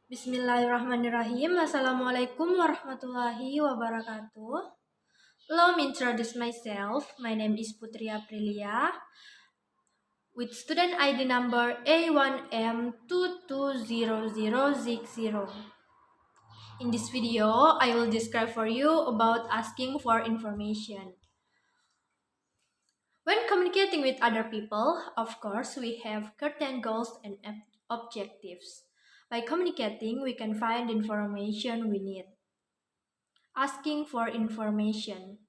Bismillahirrahmanirrahim. Assalamualaikum warahmatullahi wabarakatuh. Allow me introduce myself. My name is Putri APRILIA with student ID number A1M220060. In this video, I will describe for you about asking for information. When communicating with other people, of course, we have certain goals and objectives. By communicating, we can find information we need. Asking for information.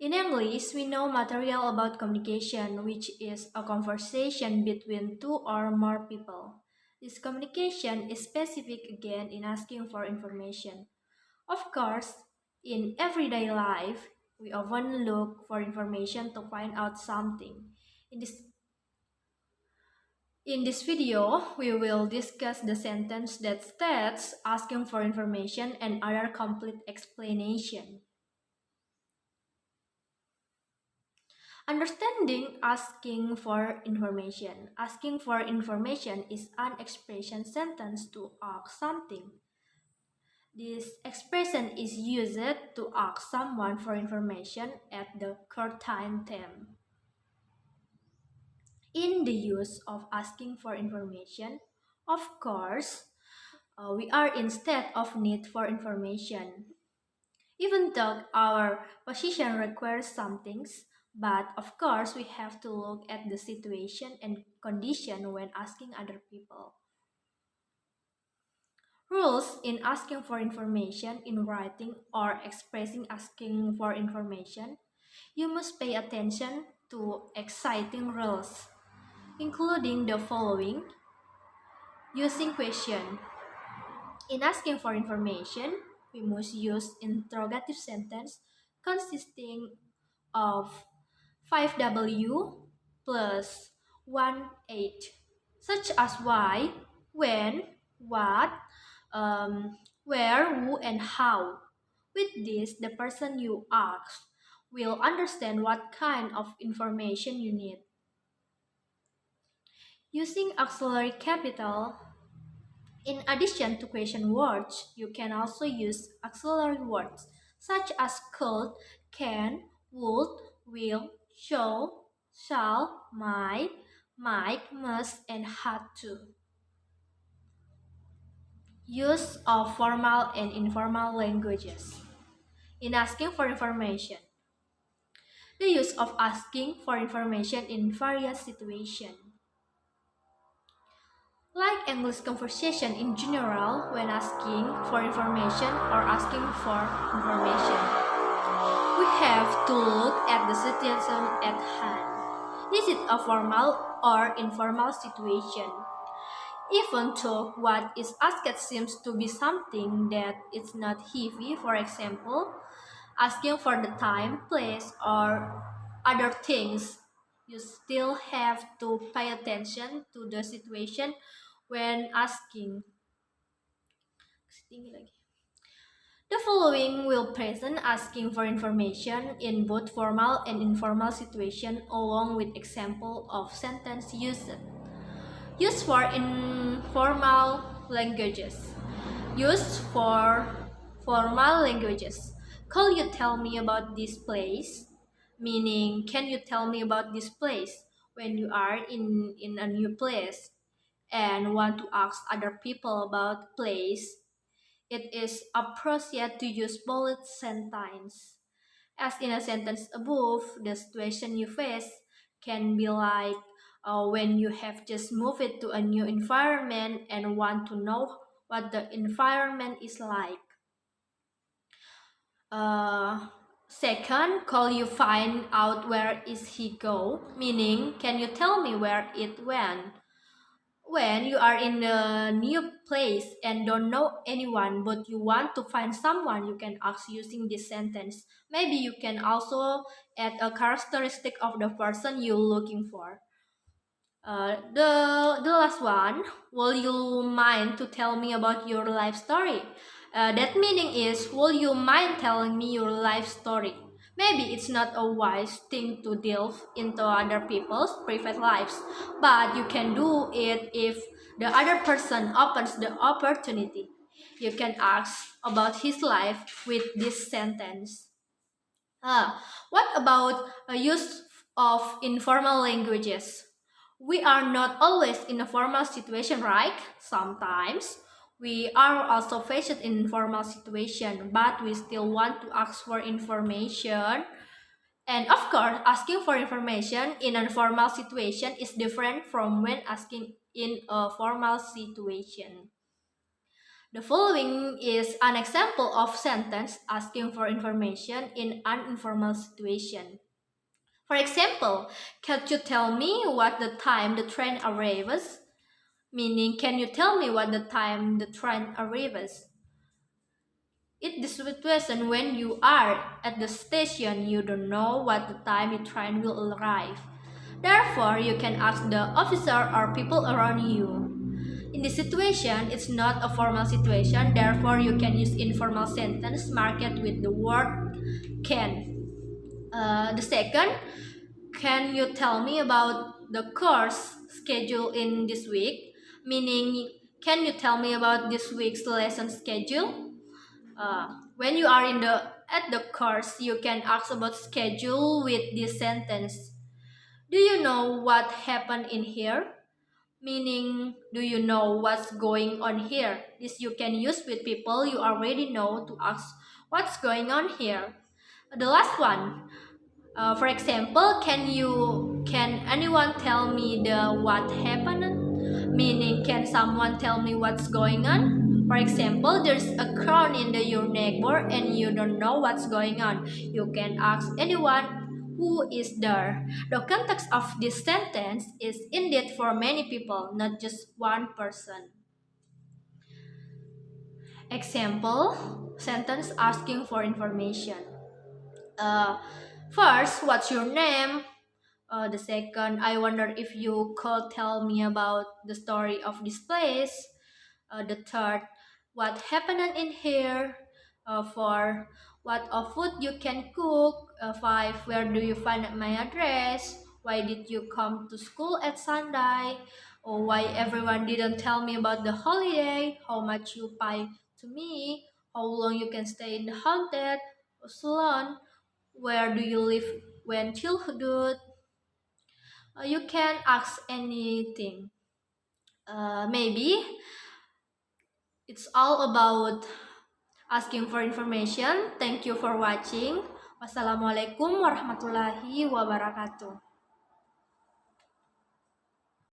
In English, we know material about communication, which is a conversation between two or more people. This communication is specific again in asking for information. Of course, in everyday life, we often look for information to find out something. In this video, we will discuss the sentence that states asking for information and other complete explanation. Understanding asking for information. Asking for information is an expression sentence to ask something. This expression is used to ask someone for information at the certain time. In the use of asking for information, of course, we are in state of need for information. Even though our position requires some things, but of course we have to look at the situation and condition when asking other people. Rules in asking for information in writing or expressing asking for information. You must pay attention to exciting rules, including the following. Using question. In asking for information, we must use interrogative sentence consisting of 5W plus 1H, such as why, when, what, where, who, and how. With this, the person you ask will understand what kind of information you need. Using auxiliary capital, in addition to question words, you can also use auxiliary words such as could, can, would, will, show, shall, might, must, and had to. Use of formal and informal languages. In asking for information, the use of asking for information in various situations. Like English conversation in general, when asking for information or asking for information, we have to look at the situation at hand. Is it a formal or informal situation? Even though what is asked seems to be something that is not heavy, for example, asking for the time, place, or other things, you still have to pay attention to the situation when asking. The following will present asking for information in both formal and informal situation along with example of sentence used. Used for informal languages. Used for formal languages. Could you tell me about this place? Meaning, can you tell me about this place when you are in a new place and want to ask other people about place? It is appropriate to use bullet sentence. As in a sentence above, the situation you face can be like when you have just moved it to a new environment and want to know what the environment is like. Second, call you find out where is he go, meaning can you tell me where it went? When you are in a new place and don't know anyone but you want to find someone, you can ask using this sentence. Maybe you can also add a characteristic of the person you're looking for. The last one, will you mind to tell me about your life story? That meaning is, will you mind telling me your life story? Maybe it's not a wise thing to delve into other people's private lives, but you can do it if the other person opens the opportunity. You can ask about his life with this sentence. What about a use of informal languages? We are not always in a formal situation, right? Sometimes we are also faced in informal situation, but we still want to ask for information. And of course, asking for information in a formal situation is different from when asking in a formal situation. The following is an example of sentence asking for information in an informal situation. For example, can you tell me what the time the train arrives? Meaning, can you tell me what the time the train arrives? In this situation, when you are at the station, you don't know what the time the train will arrive. Therefore, you can ask the officer or people around you. In this situation, it's not a formal situation, therefore you can use informal sentence marked with the word can. The second, can you tell me about the course schedule in this week? Meaning, can you tell me about this week's lesson schedule? When you are at the course, you can ask about schedule with this sentence. Do you know what happened in here? Meaning, do you know what's going on here? This you can use with people you already know to ask what's going on here. The last one, for example, can anyone tell me the what happened? Meaning, can someone tell me what's going on? For example, there's a crown in your neighbor and you don't know what's going on. You can ask anyone who is there. The context of this sentence is indeed for many people, not just one person. Example, sentence asking for information. Uh, First, what's your name? The second, I wonder if you could tell me about the story of this place. The third, what happened in here. Four, what of food you can cook. Five, where do you find my address? Why did you come to school at Sunday? Or why everyone didn't tell me about the holiday? How much you pay to me? How long you can stay in the haunted salon? Where do you live when childhood? You can ask anything. Maybe it's all about asking for information. Thank you for watching. Wassalamualaikum warahmatullahi wabarakatuh.